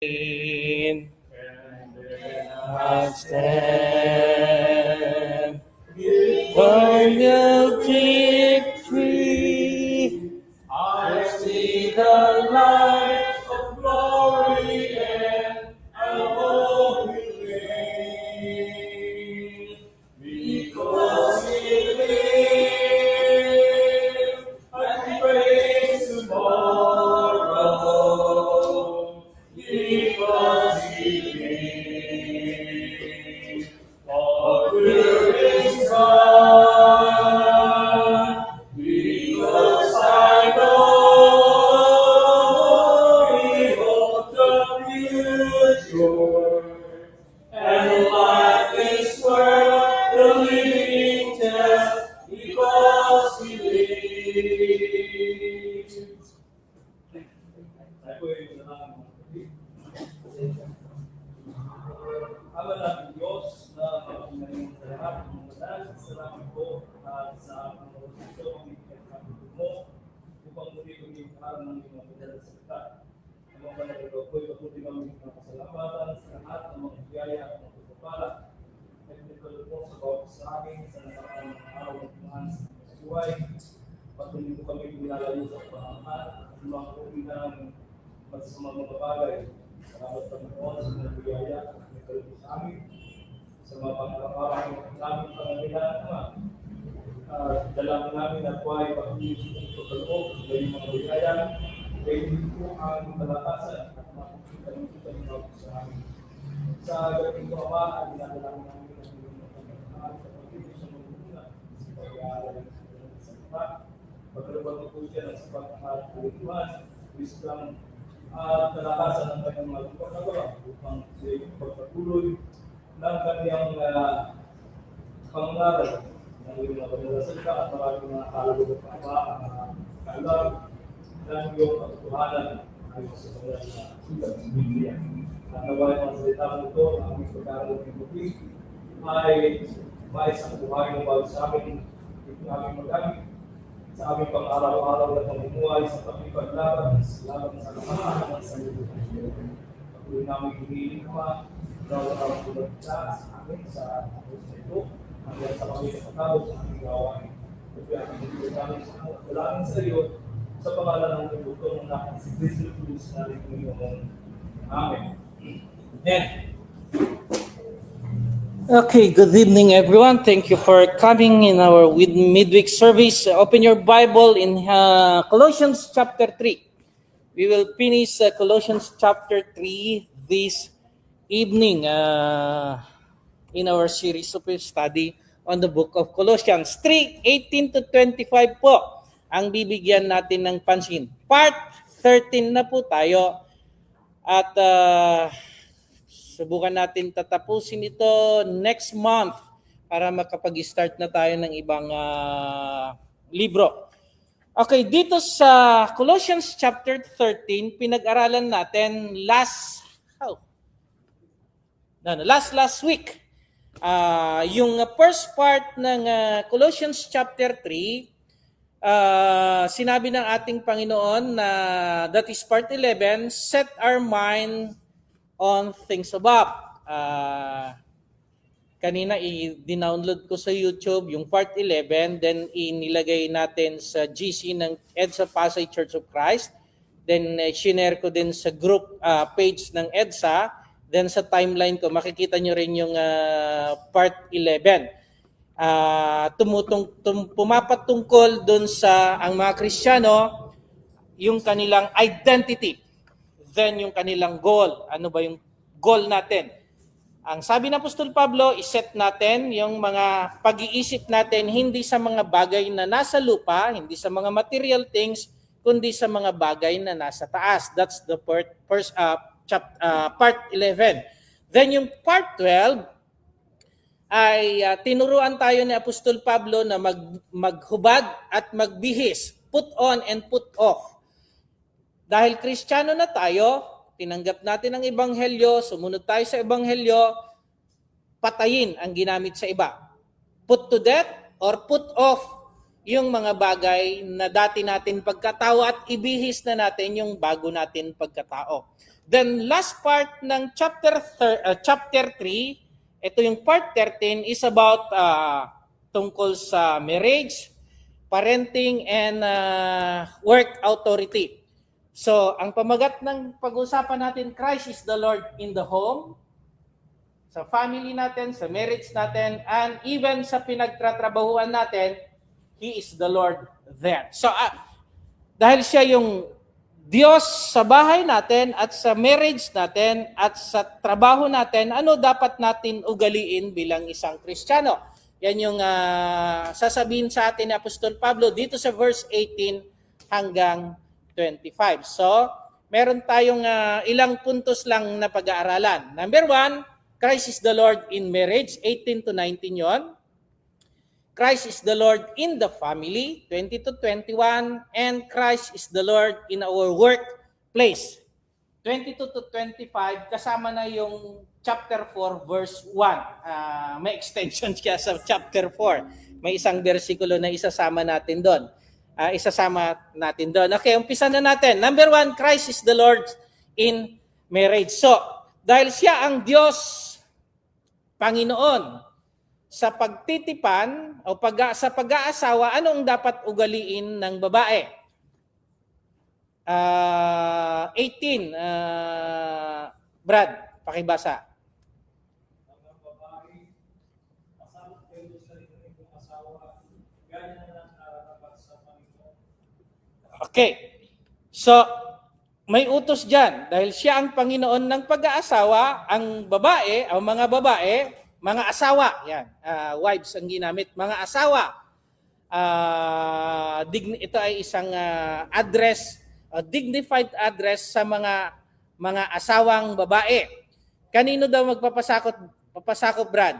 And I stand for the victory. I see the light of glory and a holy reign. Because He lives, I praise tomorrow. Because He lives, all will is gone. Because I know He holds the future, and life is worth the living just because He lives. Ama namin Diyos na makapangaling sa lahat ng mga salamat po at sa mga gusto kami pinagkakabot mo upang muli kami parang ng mga padala sa kita. Ang mga panagagawa ko, ipatuloy kami ng kasalamatan sa lahat ng mga biyaya at mga pagpapala. Nagpipalo po sa bawat sa amin sa nakaraan ng araw ng tumahan sa buhay. Patuloy po kami pinalayo sa pamahan at mga kuminang magsasamang mga bagay. Salamat Panginoon sa mga biyaya at nagkalito sa amin. Sa mga pangkaparang namin pangangailangan naman. Dalangin namin at buhay pag-iisip ng pagkaloob sa iyong mga biyaya. Kaya hindi po ang malakasan at makikita ng kita ng bawat sa amin. Sa gating ko Ama, at dinadalangin namin ang iyong mga pangangailangan sa pag-ibig sa mga muna sa pag-aaral sa iba. Pagkalabang po siya ng sapat at kalituhan, wisdom, at kalakasan ng kanyang mga pagkakagawa upang siya yung pagpatuloy ng kanyang pangaral ng iyong mga pagkakasalita at maraming mga kalagod at kaalam ng iyong katotohanan ayon sa kanyang sulat sa Biblia. At naway mga salita mo ito, ang aming pagkakaroon ng buti ay mais ang buhay ng bawat sa amin, ito aming magamit sa aming pang-araw-araw na pamumuhay sa pagpipaglaban sa lahat ng sanlibutan. Patuloy namin hinihiling Ama, daw tulad ka sa amin sa tapos na ito, hanggang sa kami nakatawag sa aming gawain. Kaya ang hinihiling namin sa mga dalangin sa iyo, sa pangalan ng Bukong ng lahat si Kristo Cruz na rin Panginoon. Amen. Amen. Okay, good evening everyone. Thank you for coming in our midweek service. Open your Bible in Colossians chapter 3. We will finish Colossians chapter 3 this evening in our series of study on the book of Colossians. 3:18 to 25 po ang bibigyan natin ng pansin. Part 13 na po tayo at subukan natin tatapusin ito next month para makapag-start na tayo ng ibang libro. Okay, dito sa Colossians chapter 13, pinag-aralan natin last week. Yung first part ng Colossians chapter 3, sinabi ng ating Panginoon na that is part 11, set our mind on things above. Kanina i-download ko sa YouTube yung part 11, then inilagay natin sa GC ng EDSA Pasay Church of Christ, then shinare ko din sa group page ng EDSA, then sa timeline ko makikita nyo rin yung part 11. Pumapatungkol dun sa ang mga Kristiyano, yung kanilang identity, then yung kanilang goal. Ano ba yung goal natin? Ang sabi ng Apostol Pablo, iset natin yung mga pag-iisip natin hindi sa mga bagay na nasa lupa, hindi sa mga material things, kundi sa mga bagay na nasa taas. That's the part 11. Then yung part 12 ay tinuruan tayo ni Apostol Pablo na maghubad at magbihis, put on and put off. Dahil Kristiyano na tayo, tinanggap natin ang Ebanghelyo, sumunod tayo sa Ebanghelyo, patayin ang ginamit sa iba. Put to death or put off yung mga bagay na dati natin pagkatao at ibihis na natin yung bago natin pagkatao. Then last part ng chapter 3, ito yung part 13 is about tungkol sa marriage, parenting, and work authority. So, ang pamagat ng pag-usapan natin, Christ is the Lord in the home, sa family natin, sa marriage natin, and even sa pinagtatrabahuan natin, He is the Lord there. So, dahil siya yung Diyos sa bahay natin at sa marriage natin at sa trabaho natin, ano dapat natin ugaliin bilang isang Kristiyano? Yan yung sasabihin sa atin ni Apostol Pablo dito sa verse 18 hanggang 25. So, meron tayong ilang puntos lang na pag-aaralan. Number 1, Christ is the Lord in marriage, 18 to 19 yon. Christ is the Lord in the family, 20 to 21. And Christ is the Lord in our workplace, 22 to 25. Kasama na yung chapter 4, verse 1. May extension siya sa chapter 4. May isang versikulo na isasama natin doon. Okay, umpisa na natin. Number 1, Christ is the Lord in marriage. So, dahil siya ang Diyos, Panginoon, sa pagtitipan o sa pag-aasawa, anong dapat ugaliin ng babae? 18, Brad, pakibasa. Okay. So, may utos dyan. Dahil siya ang Panginoon ng pag-aasawa, ang babae, o mga babae, mga asawa, yan, wives ang ginamit, mga asawa. Ito ay isang address, dignified address sa mga asawang babae. Kanino daw papasakop, Brad?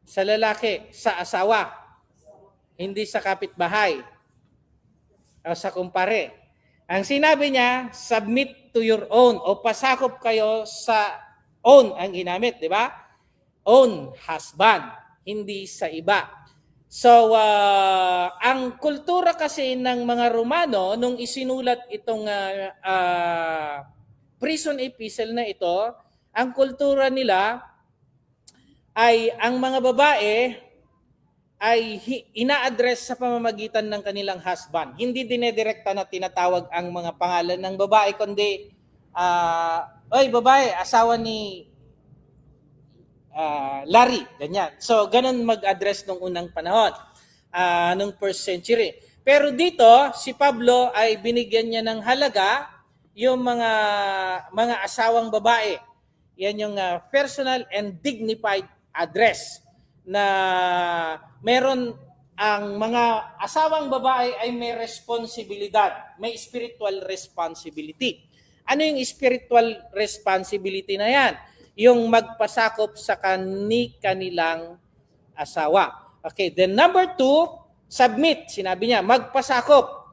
Sa lalaki, sa asawa. Hindi sa kapitbahay o sa kumpare. Ang sinabi niya, submit to your own o pasakop kayo sa own ang ginamit, di ba? Own husband, hindi sa iba. So, ang kultura kasi ng mga Romano nung isinulat itong prison epistle na ito, ang kultura nila ay ang mga babae ay ina-address sa pamamagitan ng kanilang husband. Hindi dinedirekta na tinatawag ang mga pangalan ng babae, kundi, oy babae, asawa ni Larry, ganyan. So, ganun mag-address nung unang panahon, nung first century. Pero dito, si Pablo ay binigyan niya ng halaga yung mga asawang babae. Yan yung personal and dignified address na meron ang mga asawang babae ay may responsibilidad, may spiritual responsibility. Ano yung spiritual responsibility na yan? Yung magpasakop sa kanilang asawa. Okay, then number 2, submit. Sinabi niya, magpasakop.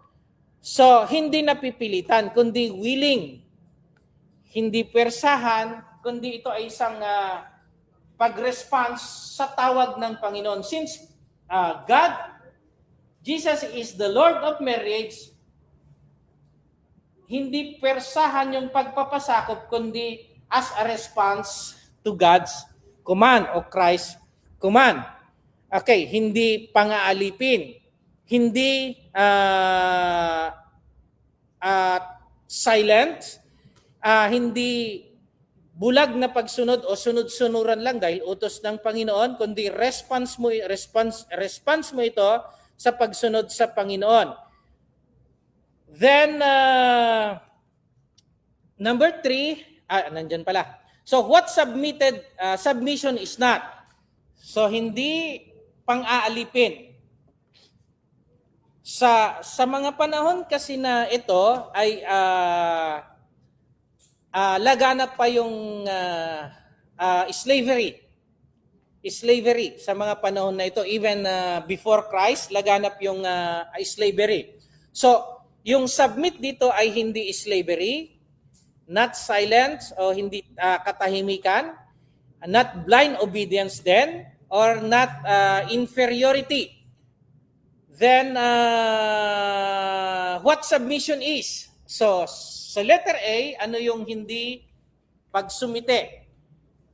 So, hindi napipilitan, kundi willing. Hindi persahan, kundi ito ay isang pag-response sa tawag ng Panginoon. Since Jesus is the Lord of marriage, hindi persahan yung pagpapasakop, kundi as a response to God's command o Christ's command. Okay, hindi pang-aalipin, hindi silent, hindi bulag na pagsunod o sunod-sunuran lang dahil utos ng Panginoon, kundi response mo ito sa pagsunod sa Panginoon. Then, number 3, nandyan pala. So, what submission is not? So, hindi pang-aalipin. Sa mga panahon kasi na ito ay laganap pa yung slavery. Slavery sa mga panahon na ito. Even before Christ, laganap yung slavery. So, yung submit dito ay hindi slavery, not silence o hindi katahimikan, not blind obedience then, or not inferiority. Then, what submission is? So, sa letter A, ano yung hindi pagsumite?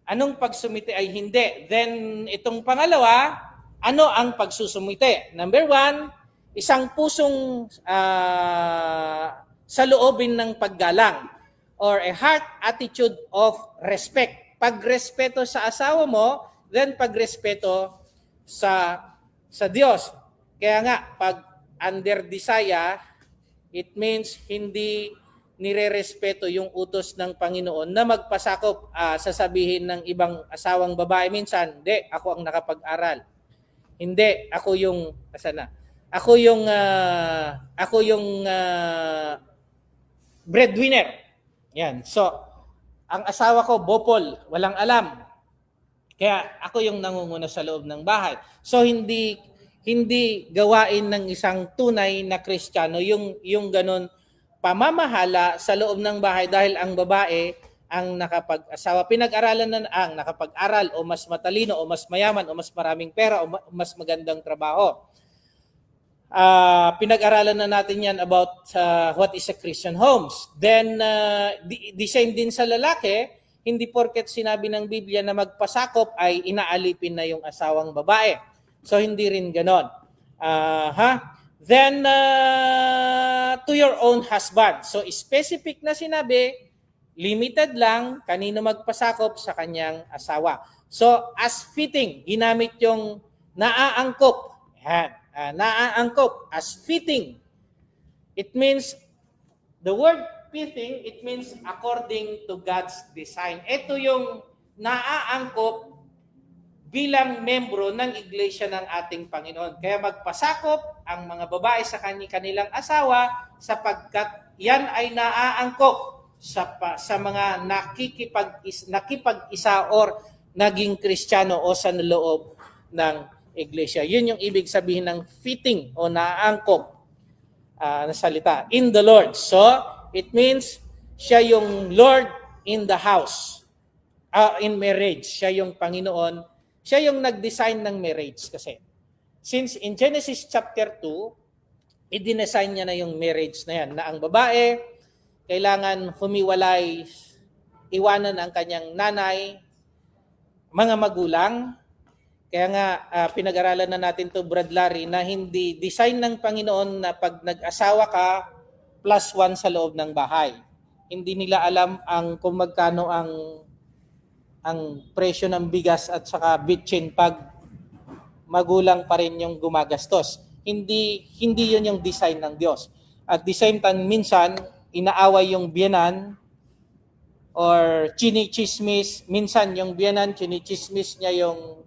Anong pagsumite ay hindi? Then, itong pangalawa, ano ang pagsusumite? Number 1, isang pusong sa loobin ng paggalang or a heart attitude of respect. Pagrespeto sa asawa mo, then pagrespeto sa Diyos. Kaya nga, pag under desire, it means hindi nirerespeto yung utos ng Panginoon na magpasakop. Sasabihin ng ibang asawang babae minsan, hindi, ako ang nakapag-aral. Hindi, ako yung, ako yung breadwinner. Yan. So, ang asawa ko, bopol, walang alam. Kaya ako yung nangunguna sa loob ng bahay. So, hindi gawain ng isang tunay na Kristiyano yung ganun pamamahala sa loob ng bahay dahil ang babae ang nakapag-asawa. Pinag-aralan na ang nakapag-aral o mas matalino o mas mayaman o mas maraming pera o mas magandang trabaho. Pinag-aralan na natin yan about what is a Christian homes. Then, the same din sa lalaki, hindi porket sinabi ng Biblia na magpasakop ay inaalipin na yung asawang babae. So, hindi rin ganon. Then, to your own husband. So, specific na sinabi, limited lang, kanino magpasakop sa kanyang asawa. So, as fitting, ginamit yung naaangkop. Yan. Naaangkop, as fitting. It means, the word fitting, it means according to God's design. Ito yung naaangkop bilang membro ng iglesia ng ating Panginoon. Kaya magpasakop ang mga babae sa kanilang asawa sapagkat yan ay naaangkop sa mga nakipag-isa or naging Kristiyano o sa loob ng iglesia. Yun yung ibig sabihin ng fitting o naaangkop na salita. In the Lord. So, it means siya yung Lord in the house. In marriage. Siya yung Panginoon. Siya yung nag-design ng marriage kasi. Since in Genesis chapter 2, i-design niya na yung marriage na yan, na ang babae, kailangan humiwalay, iwanan ang kanyang nanay, mga magulang. Kaya nga, pinag-aralan na natin to Brad Larry, na hindi design ng Panginoon na pag nag-asawa ka, +1 sa loob ng bahay. Hindi nila alam kung magkano ang presyo ng bigas at saka bitchin pag magulang pa rin yung gumagastos. Hindi yun yung design ng Diyos. At the same time, minsan, inaaway yung biyenan or chinichismis. Minsan, yung biyenan, chinichismis niya yung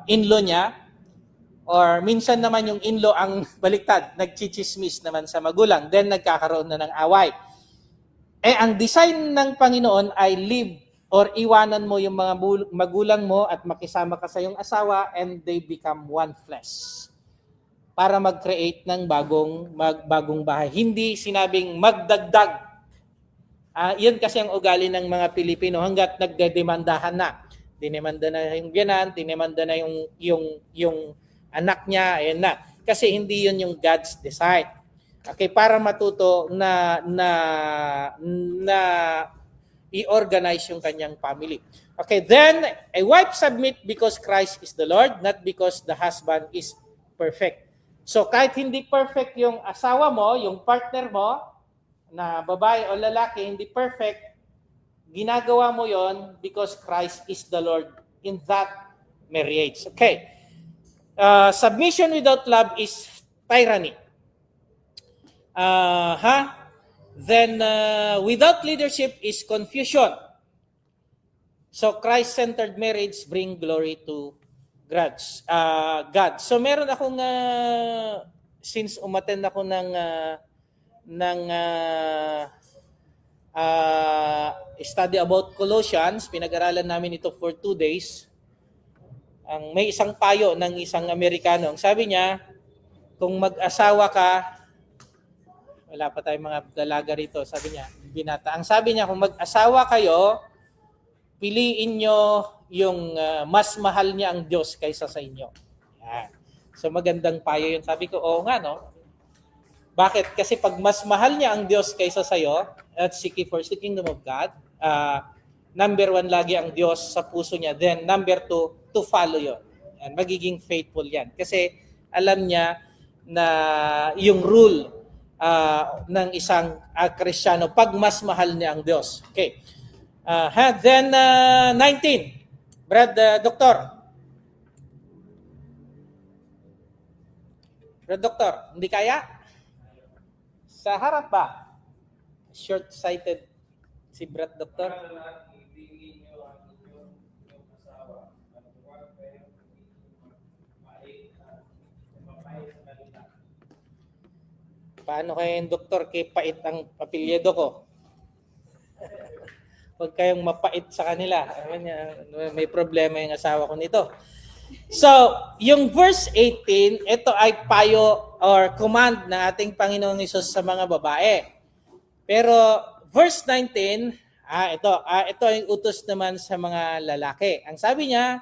in-law niya. Or minsan naman yung in-law ang baliktad, nagchichismis naman sa magulang. Then, nagkakaroon na ng away. Ang design ng Panginoon ay leave or iwanan mo yung mga magulang mo at makisama ka sa iyong asawa and they become one flesh para mag-create ng bagong bahay. Hindi sinabing magdagdag. Yun kasi ang ugali ng mga Pilipino hanggat nagdedemandahan na. Dinemanda na yung biyanan, dinemanda na yung anak niya, ayan na. Kasi hindi yun yung God's design. Okay, para matuto na i-organize yung kanyang family. Okay, then a wife submit because Christ is the Lord, not because the husband is perfect. So kahit hindi perfect yung asawa mo, yung partner mo, na babae o lalaki, hindi perfect, ginagawa mo yon because Christ is the Lord in that marriage. Okay. Submission without love is tyranny. Then without leadership is confusion. So Christ-centered marriage bring glory to God. So meron akong since umattend ako ng study about Colossians, pinag-aralan namin ito for 2 days. May isang payo ng isang Amerikano. Ang sabi niya, kung mag-asawa ka, wala pa tayong mga dalaga rito, sabi niya, binata. Ang sabi niya, kung mag-asawa kayo, piliin nyo yung mas mahal niya ang Diyos kaysa sa inyo. Yan. So magandang payo yun. Sabi ko, oo nga, no? Bakit? Kasi pag mas mahal niya ang Diyos kaysa sa'yo, at seek ye first the kingdom of God, number one lagi ang Diyos sa puso niya. Then number two, to follow yun. And magiging faithful yan. Kasi alam niya na yung rule ng isang Kristiyano, pag mas mahal niya ang Diyos. Okay. Then 19. Brad, Doktor. Brad, Doktor, hindi kaya? Sa harap ba? Short-sighted si Brad, Doktor. Paano kayo yung doktor? Kay pait ang apelyido ko. Huwag kayong mapait sa kanila. May problema yung asawa ko nito. So, yung verse 18, ito ay payo or command ng ating Panginoong Hesus sa mga babae. Pero verse 19, ito ay utos naman sa mga lalaki. Ang sabi niya,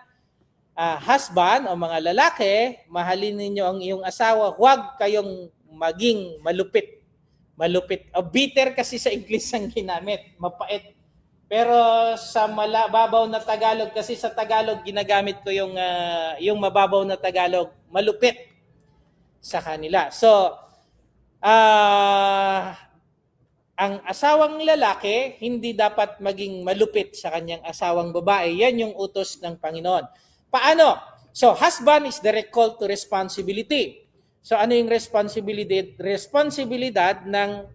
husband o mga lalaki, mahalin ninyo ang iyong asawa, huwag kayong maging malupit. Malupit. Bitter kasi sa English ang ginamit. Mapait. Pero sa mababaw na Tagalog, kasi sa Tagalog ginagamit ko yung mababaw na Tagalog, malupit sa kanila. So, ang asawang lalaki, hindi dapat maging malupit sa kanyang asawang babae. Yan yung utos ng Panginoon. Paano? So, husband is direct call to responsibility. So, ano yung responsibility? Responsibilidad ng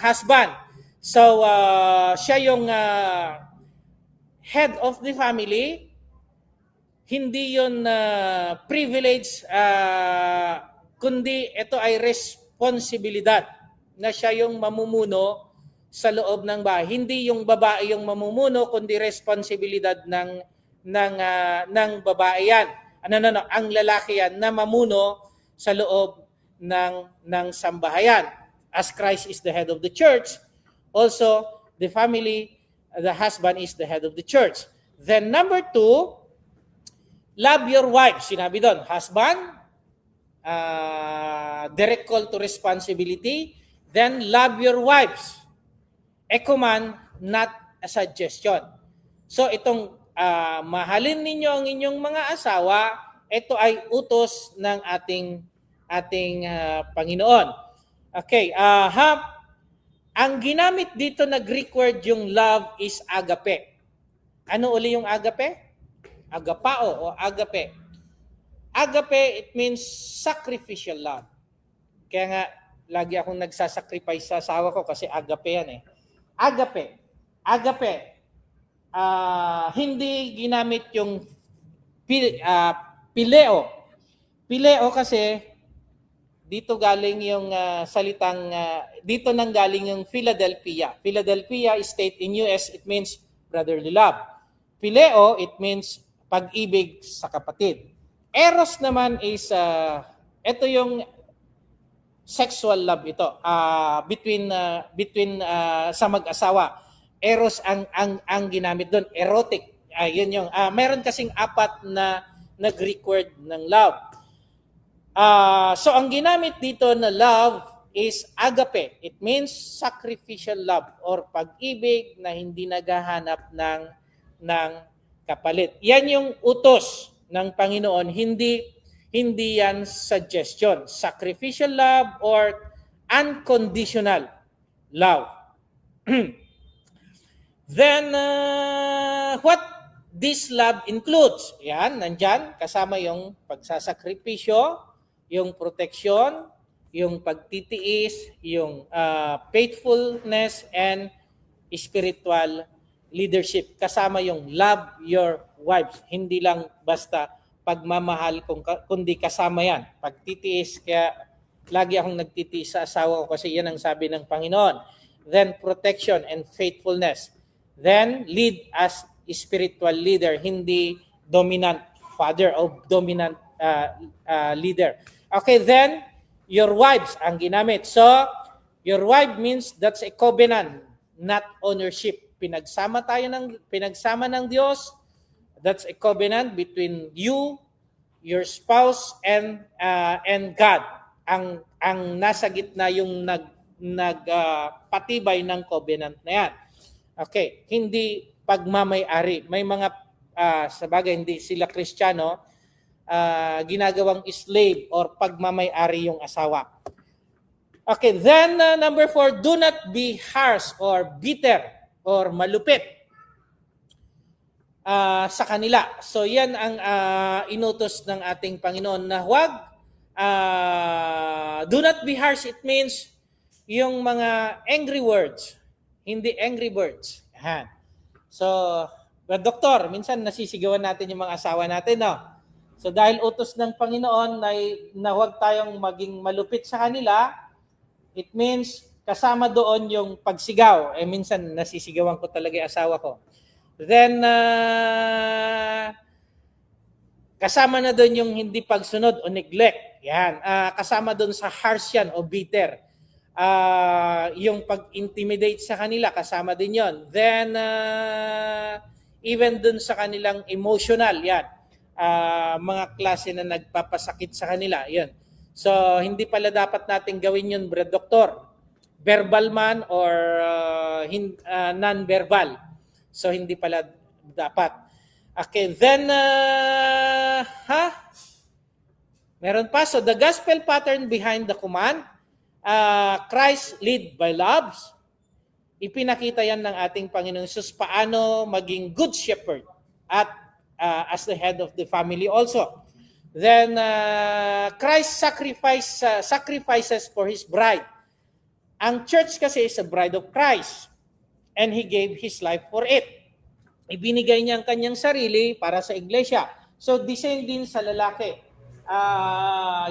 husband. So, siya yung head of the family. Hindi yun privilege, kundi ito ay responsibilidad na siya yung mamumuno sa loob ng bahay. Hindi yung babae yung mamumuno, kundi responsibilidad ng babae yan. Ang lalaki yan na mamuno sa loob ng sambahayan. As Christ is the head of the church, also the family, the husband is the head of the church. Then number 2, love your wife. Sinabi doon, husband, direct call to responsibility. Then love your wives. A command, not a suggestion. So itong mahalin ninyo ang inyong mga asawa, ito ay utos ng ating Panginoon. Okay, ang ginamit dito na Greek word yung love is agape. Ano uli yung agape? Agapao o agape. Agape, it means sacrificial love. Kaya nga, lagi akong nagsasacrifice sa asawa ko kasi agape yan eh. Agape. Hindi ginamit yung pileo. Pileo kasi dito galing yung salitang, dito nang galing yung Philadelphia. Philadelphia state in US, it means brotherly love. Pileo, it means pag-ibig sa kapatid. Eros naman is, ito yung sexual love ito, between sa mag-asawa. Eros ang ginamit doon, erotic. Yun yung, meron kasing 4 na Greek word ng love. So ang ginamit dito na love is agape. It means sacrificial love or pag-ibig na hindi naghahanap ng kapalit. Yan yung utos ng Panginoon, hindi yan suggestion. Sacrificial love or unconditional love. Then what this love includes? Yan, nandyan, kasama yung pagsasakripisyo, yung protection, yung pagtitiis, yung faithfulness, and spiritual leadership. Kasama yung love your wives. Hindi lang basta pagmamahal, kundi kasama yan. Pagtitiis, kaya lagi akong nagtitiis sa asawa ko kasi yan ang sabi ng Panginoon. Then protection and faithfulness. Then lead as spiritual leader, hindi dominant father o dominant leader. Okay, then your wives ang ginamit. So, your wife means that's a covenant, not ownership. Pinagsama ng Diyos. That's a covenant between your spouse and God ang nasa gitna yung patibay ng covenant na yan. Okay, hindi pagmamay-ari. May mga sa bagay hindi sila Kristiyano, ginagawang slave or pagmamay-ari yung asawa. Okay, then number 4, do not be harsh or bitter or malupit sa kanila. So yan ang inutos ng ating Panginoon na huwag do not be harsh. It means yung mga angry words, hindi angry birds. Yan. So, doktor, minsan nasisigawan natin yung mga asawa natin, no? So dahil utos ng Panginoon na huwag tayong maging malupit sa kanila, it means kasama doon yung pagsigaw. Minsan nasisigawan ko talaga yung asawa ko. Then, kasama na doon yung hindi pagsunod o neglect. Yan. Kasama doon sa harsh yan o bitter. Yung pag-intimidate sa kanila, kasama din yon. Then, even doon sa kanilang emotional, yan. Mga klase na nagpapasakit sa kanila, yan. So, hindi pala dapat natin gawin yun, Brad Doktor. Verbal man or non-verbal. So, hindi pala dapat. Okay, then, meron pa. So, the gospel pattern behind the command, Christ lead by loves. Ipinakita yan ng ating Panginoon Jesus paano maging good shepherd at as the head of the family also. Then, Christ sacrifices for His bride. Ang church kasi is a bride of Christ. And He gave His life for it. Ibinigay niya ang kanyang sarili para sa iglesia. So, the same din sa lalaki.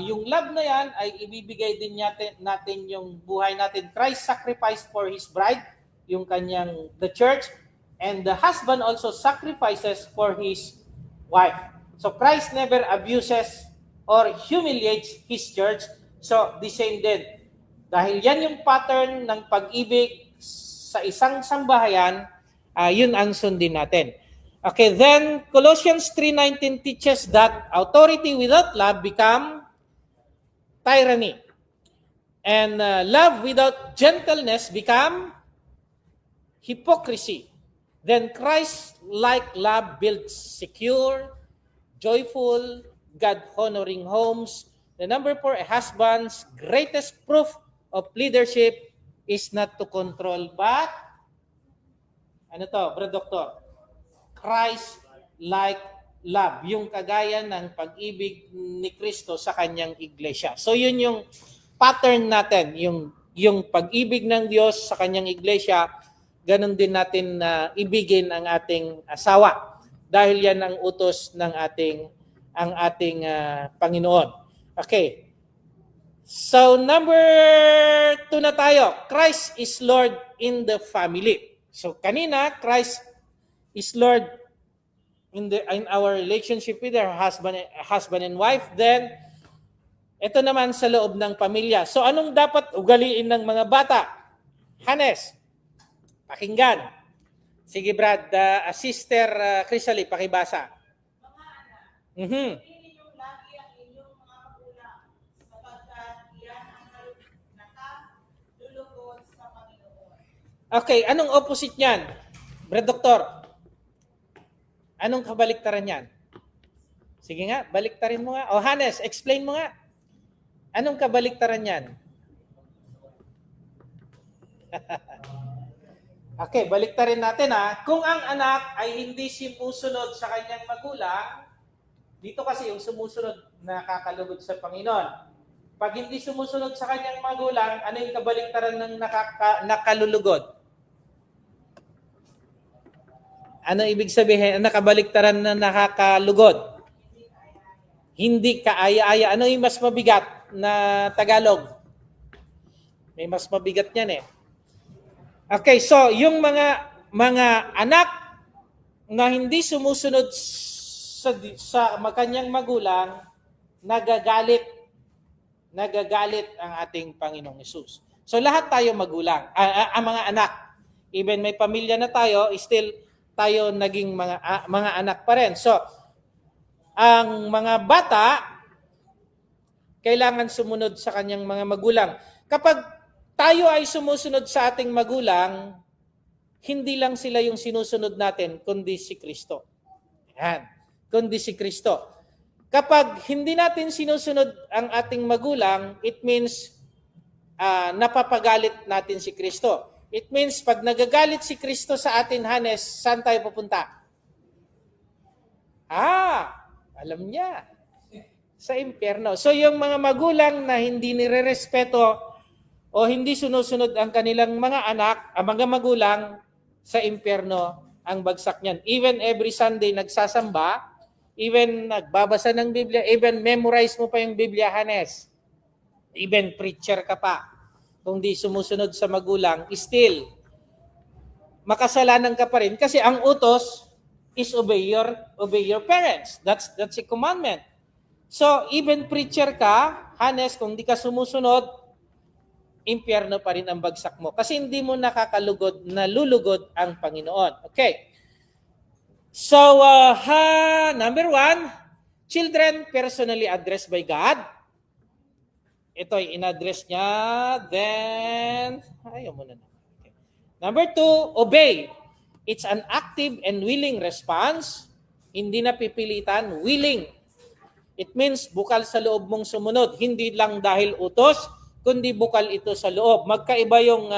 Yung love na yan ay ibibigay din natin yung buhay natin. Christ sacrificed for His bride, yung kanyang, the church. And the husband also sacrifices for his wife. So, Christ never abuses or humiliates His church. So, the same din. Dahil yan yung pattern ng pag-ibig sa isang sambahayan, yun ang sundin natin. Okay, then Colossians 3:19 teaches that authority without love become tyranny. And love without gentleness become hypocrisy. Then Christ-like love builds secure, joyful, God-honoring homes. The number 4, a husband's greatest proof of leadership is not to control but ano to, Brad Doktor? Christ-like love. Yung kagaya ng pag-ibig ni Kristo sa kanyang iglesia. So yun yung pattern natin. Yung pag-ibig ng Diyos sa kanyang iglesia, ganun din natin na ibigin ang ating asawa. Dahil yan ang utos ng ating Panginoon. Okay. So number 2 na tayo. Christ is Lord in the family. So kanina, Christ is Lord in our relationship with our husband and wife. Then, ito naman sa loob ng pamilya. So anong dapat ugaliin ng mga bata? Hannes, pakinggan. Sige Brad, Sister Crisali, pakibasa. Okay, anong opposite niyan? Brad Doktor, anong kabaliktaran niyan? Sige nga, baliktarin mo nga. O Hannes, explain mo nga. Anong kabaliktaran niyan? Okay, baliktarin natin ha. Kung ang anak ay hindi sumusunod sa kanyang magulang, dito kasi yung sumusunod nakakalugod sa Panginoon. Pag hindi sumusunod sa kanyang magulang, ano yung kabaliktaran ng nakalulugod? Ano ibig sabihin? Nakabaliktaran na nakakalugod? Hindi kaaya-aya. Ano yung mas mabigat na Tagalog? May mas mabigat yan eh. Okay, so yung mga anak na hindi sumusunod sa kanyang magulang, nagagalit ang ating Panginoong Hesus. So lahat tayo magulang, ang mga anak. Even may pamilya na tayo, still tayo naging mga anak pa rin. So ang mga bata kailangan sumunod sa kanyang mga magulang. Kapag tayo ay sumusunod sa ating magulang, hindi lang sila yung sinusunod natin, kundi si Kristo. Yan. Kundi si Kristo. Kapag hindi natin sinusunod ang ating magulang, it means napapagalit natin si Kristo. It means pag nagagalit si Kristo sa atin, Hanes, saan tayo pupunta? Alam niya. Sa impyerno. So yung mga magulang na hindi nirerespeto o hindi sinusunod ang kanilang mga anak, ang mga magulang, sa impyerno ang bagsak niyan. Even every Sunday nagsasamba, even nagbabasa ng Biblia, even memorize mo pa yung Biblia, Hanes. Even preacher ka pa. Kung di sumusunod sa magulang, still, makasalanan ka pa rin kasi ang utos is obey your parents. That's a commandment. So, even preacher ka, Hanes, kung di ka sumusunod, impyerno pa rin ang bagsak mo. Kasi hindi mo nalulugod ang Panginoon. Okay. So, number 1, children personally addressed by God. Ito ay in-address niya. Then, ayaw mo na. Okay. Number 2, obey. It's an active and willing response. Hindi na pipilitan, willing. It means bukal sa loob mong sumunod. Hindi lang dahil utos, kundi bukal ito sa loob. Magkaiba yung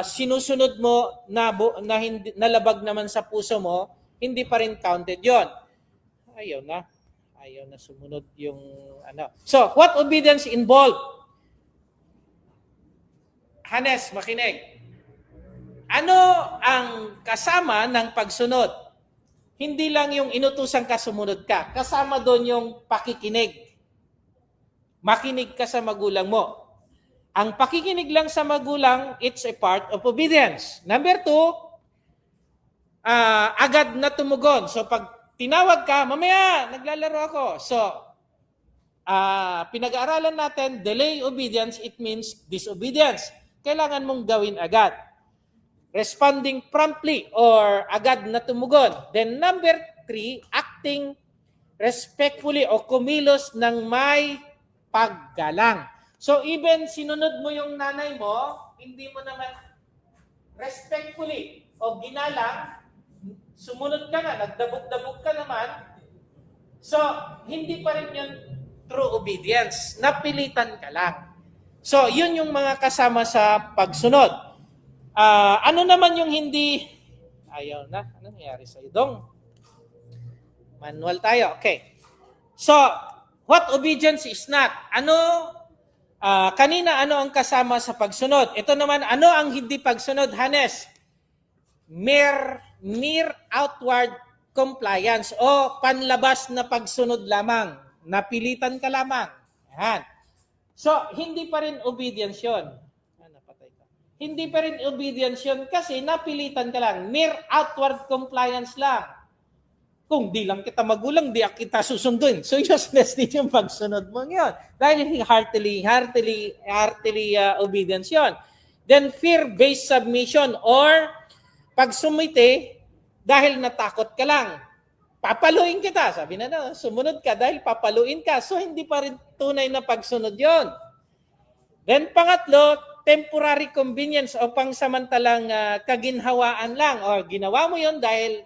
sinusunod mo na hindi, nalabag naman sa puso mo, hindi pa rin counted yon. Ayaw na sumunod yung ano. So, what obedience involved? Hanes, makinig. Ano ang kasama ng pagsunod? Hindi lang yung inutusan ka, sumunod ka. Kasama doon yung pakikinig. Makinig ka sa magulang mo. Ang pakikinig lang sa magulang, it's a part of obedience. Number 2, agad na tumugon. So pag tinawag ka, mamaya, naglalaro ako. So, pinag-aaralan natin, delay obedience, it means disobedience. Kailangan mong gawin agad. Responding promptly or agad na tumugon. Then number 3, acting respectfully o kumilos ng may paggalang. So even sinunod mo yung nanay mo, hindi mo naman respectfully o ginalang, sumunod ka na, nagdabog-dabog ka naman, so hindi pa rin yun true obedience. Napilitan ka lang. So yun yung mga kasama sa pagsunod. Ano naman yung hindi, ayaw na, ano nangyari sa idong? Manual tayo, okay. So, what obedience is not? Kanina ano ang kasama sa pagsunod? Ito naman, ano ang hindi pagsunod, Hanes? Mere outward compliance o panlabas na pagsunod lamang. Napilitan ka lamang. Yan. So, hindi pa rin obedience yun. Napatay ka. Hindi pa rin obedience yun kasi napilitan ka lang. Mere outward compliance lang. Kung di lang kita magulang, di kita susunduin. So, useless din yung pagsunod mo yun. Dahil heartily obedience yun. Then, fear-based submission or pag sumite, dahil natakot ka lang. Papaluin kita. Sabi na, sumunod ka dahil papaluin ka. So, hindi pa rin tunay na pagsunod yon. Then, pangatlo, temporary convenience o pangsamantalang kaginhawaan lang. O ginawa mo yon dahil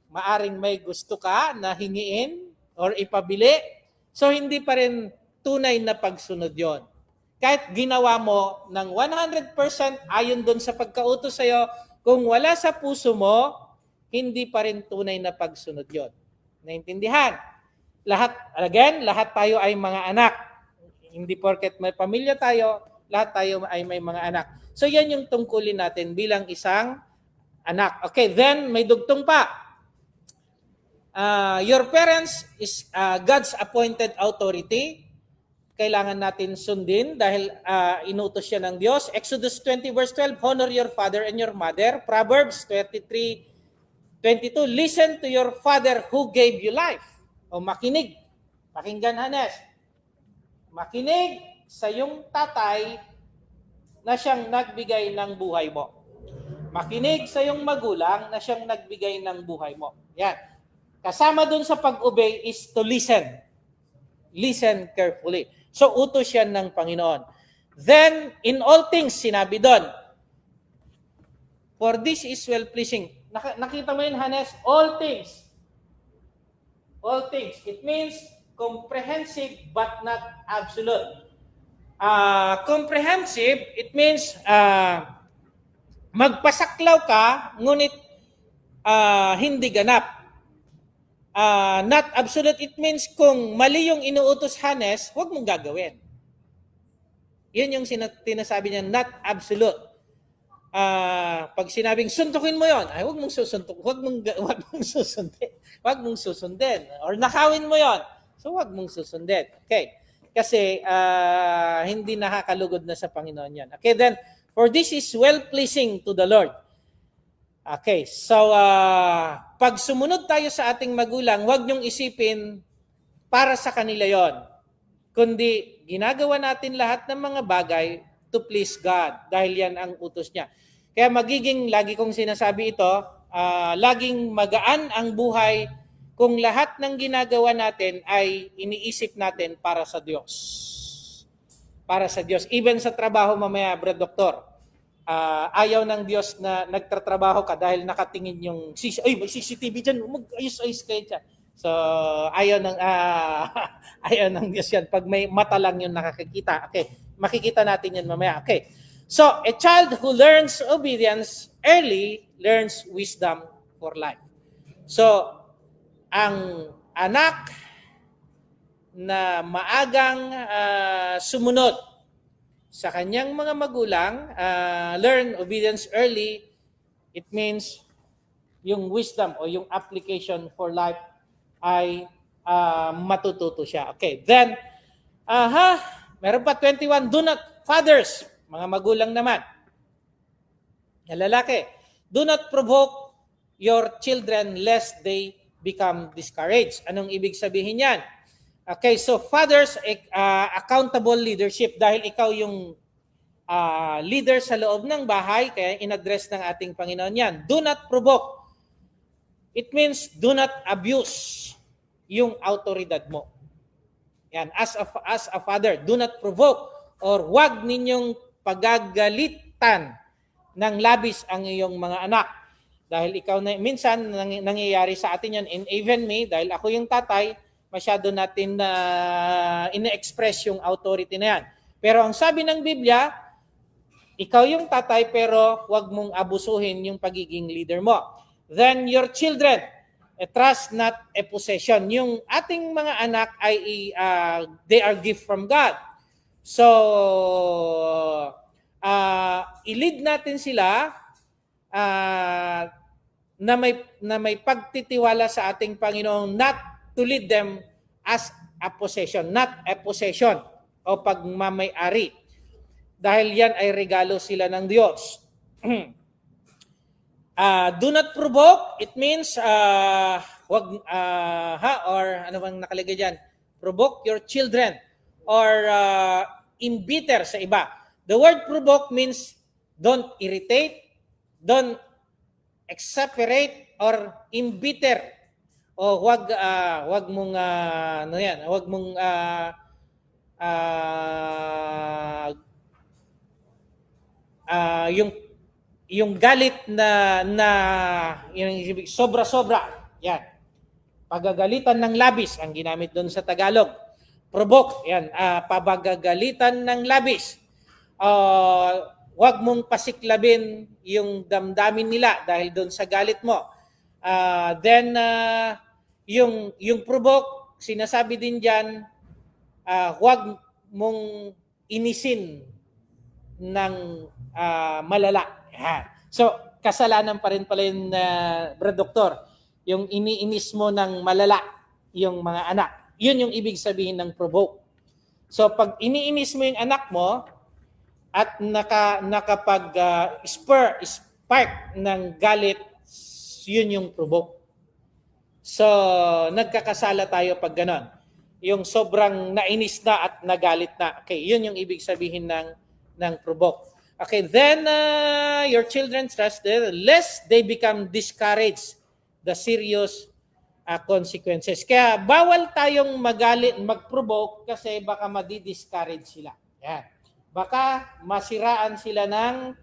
maaring may gusto ka na hingiin or ipabili. So, hindi pa rin tunay na pagsunod yon. Kahit ginawa mo ng 100% ayon doon sa pagkautos sa'yo, kung wala sa puso mo, hindi pa rin tunay na pagsunod yon. Naintindihan? Lahat tayo ay mga anak. Hindi porket may pamilya tayo, lahat tayo ay may mga anak. So yan yung tungkulin natin bilang isang anak. Okay, then may dugtong pa. Your parents is God's appointed authority. Kailangan natin sundin dahil inutos siya ng Diyos. Exodus 20 verse 12, honor your father and your mother. Proverbs 23:22, listen to your father who gave you life. O makinig. Pakinggan, Hanes. Makinig sa iyong tatay na siyang nagbigay ng buhay mo. Makinig sa iyong magulang na siyang nagbigay ng buhay mo. Yan. Kasama dun sa pag-obey is to listen. Listen carefully. So, utos yan ng Panginoon. Then, in all things, sinabi doon, for this is well-pleasing. Nakita mo yun, Hannes? All things. All things. It means comprehensive but not absolute. Comprehensive, it means magpasaklaw ka, ngunit hindi ganap. Not absolute, it means kung mali yung inuutos, Hannes, huwag mong gagawin. Yun yung tinasabi niya, not absolute. Pag sinabing suntukin mo yon, ay huwag mong susundin. Huwag mong susundin. Or nakawin mo yon, so huwag mong susundin. Okay. Kasi hindi nakakalugod na sa Panginoon yan. Okay, then, for this is well-pleasing to the Lord. Okay, so pag sumunod tayo sa ating magulang, huwag niyong isipin para sa kanila yon. Kundi ginagawa natin lahat ng mga bagay to please God dahil yan ang utos niya. Kaya lagi kong sinasabi ito, laging magaan ang buhay kung lahat ng ginagawa natin ay iniisip natin para sa Diyos. Para sa Diyos. Even sa trabaho mamaya, Brad Doktor, ayaw ng Diyos na nagtatrabaho ka dahil nakatingin yung may CCTV dyan, mag-ayos-ayos kayo dyan. So, ayaw ng Diyos yan. Pag may mata lang yung nakakikita. Okay, makikita natin yan mamaya. Okay. So, a child who learns obedience early learns wisdom for life. So, ang anak na maagang sumunod sa kanyang mga magulang, learn obedience early, it means yung wisdom o yung application for life ay matututo siya. Okay, then, meron pa 21, do not, fathers, mga magulang naman, na lalaki, do not provoke your children lest they become discouraged. Anong ibig sabihin yan? Okay, so fathers, accountable leadership, dahil ikaw yung leader sa loob ng bahay, kaya in-address ng ating Panginoon yan. Do not provoke. It means do not abuse yung autoridad mo. Yan, as a father, do not provoke or wag ninyong pagagalitan ng labis ang iyong mga anak. Dahil ikaw minsan nangyayari sa atin yan, and even me, dahil ako yung tatay, masyado natin na ine-express yung authority na yan. Pero ang sabi ng Biblia, ikaw yung tatay pero wag mong abusuhin yung pagiging leader mo. Then your children, a trust not a possession. Yung ating mga anak ay they are gift from God. So i-lead natin sila na may pagtitiwala sa ating Panginoon, not to lead them as a possession, not a possession o pagmamay-ari. Dahil yan ay regalo sila ng Diyos. Do not provoke, it means wag or ano bang nakalagay diyan? Provoke your children or embitter sa iba. The word provoke means don't irritate, don't exasperate or embitter. O wag mong wag mong yung galit na yung sobra-sobra. Yan. Pagagalitan ng labis ang ginamit doon sa Tagalog. Provoke, yan, pabagagalitan ng labis. Huwag mong pasiklabin yung damdamin nila dahil doon sa galit mo. Then yung provoke, sinasabi din diyan, huwag mong inisin ng malala. Yan. So, kasalanan pa rin pala yun, Brad Doktor, yung iniinis mo ng malala yung mga anak. Yun yung ibig sabihin ng provoke. So pag iniinis mo yung anak mo at spark ng galit, yun yung provoke. So nagkakasala tayo pag ganon. Yung sobrang nainis na at nagalit na. Okay, yun yung ibig sabihin ng provoke. Okay, then your children trust them lest they become discouraged the serious consequences. Kaya bawal tayong magalit, mag-provoke kasi baka madi-discourage sila. Yan. Baka masiraan sila ng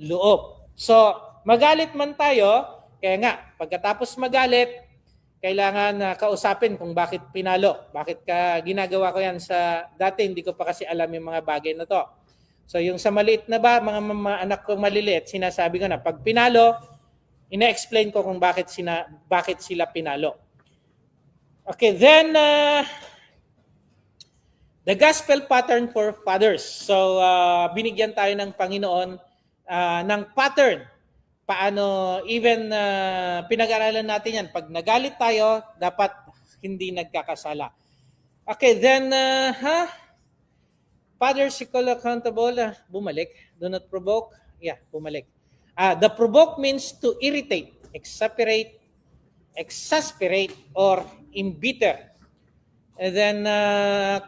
loob. So, magalit man tayo, kaya nga, pagkatapos magalit, kailangan kausapin kung bakit pinalo. Bakit ka ginagawa ko yan sa dati, hindi ko pa kasi alam yung mga bagay na to. So, yung sa maliit na ba, mga anak ko maliliit, sinasabi ko na, pag pinalo, ina-explain ko kung bakit sila pinalo. Okay, then the gospel pattern for fathers. So binigyan tayo ng Panginoon ng pattern. Paano even pinag-aralan natin yan. Pag nagalit tayo, dapat hindi nagkakasala. Okay, then fathers equal accountable. Bumalik. Do not provoke. Yeah, bumalik. The provoke means to irritate, exasperate, or embitter. And then,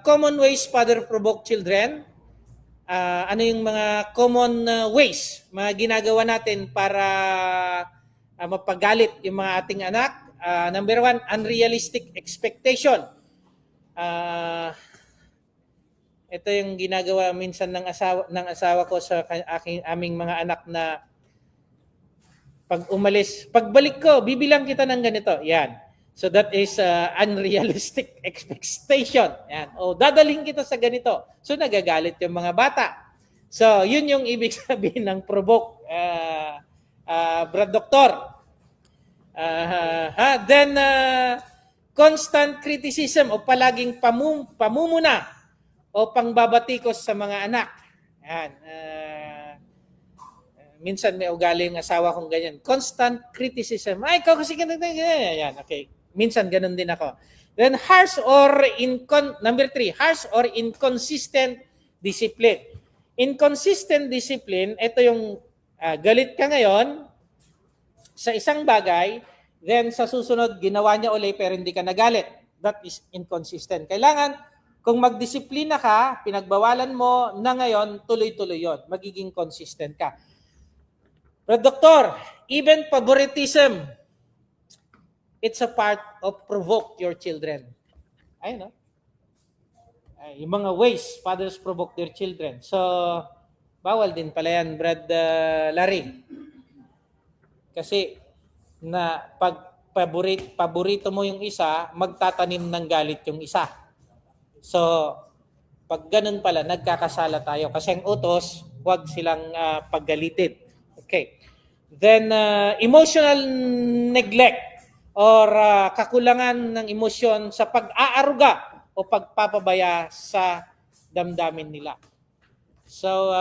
common ways father provoke children. Ano yung mga common ways, mga ginagawa natin para mapagalit yung mga ating anak? Number 1, unrealistic expectation. Ito yung ginagawa minsan ng asawa ko sa aming mga anak na pag umalis, pagbalik ko, bibilang kita ng ganito. Yan. So that is unrealistic expectation. Yan. O dadalhin kita sa ganito. So nagagalit yung mga bata. So yun yung ibig sabihin ng provoke, Brad Doktor. Then constant criticism o palaging pamumuna o pangbabatikos sa mga anak. Yan. Minsan may ugali yung asawa kong ganyan. Constant criticism. Ay, ikaw kasi ganyan. Yan, okay. Minsan ganun din ako. Then number 3, harsh or inconsistent discipline. Inconsistent discipline, ito yung galit ka ngayon sa isang bagay, then sa susunod ginawa niya ulit pero hindi ka nagalit. That is inconsistent. Kailangan kung magdisiplina ka, pinagbawalan mo na ngayon, tuloy-tuloy yun. Magiging consistent ka. But Doctor, even favoritism, it's a part of provoke your children. Ayun, no? Yung mga ways fathers provoke their children. So, bawal din pala yan, Brad Larry. Kasi, pag paborito mo yung isa, magtatanim ng galit yung isa. So, pag ganun pala, nagkakasala tayo. Kasi ang utos, huwag silang paggalitin. Okay. Then, emotional neglect or kakulangan ng emosyon sa pag-aaruga o pagpapabaya sa damdamin nila. So,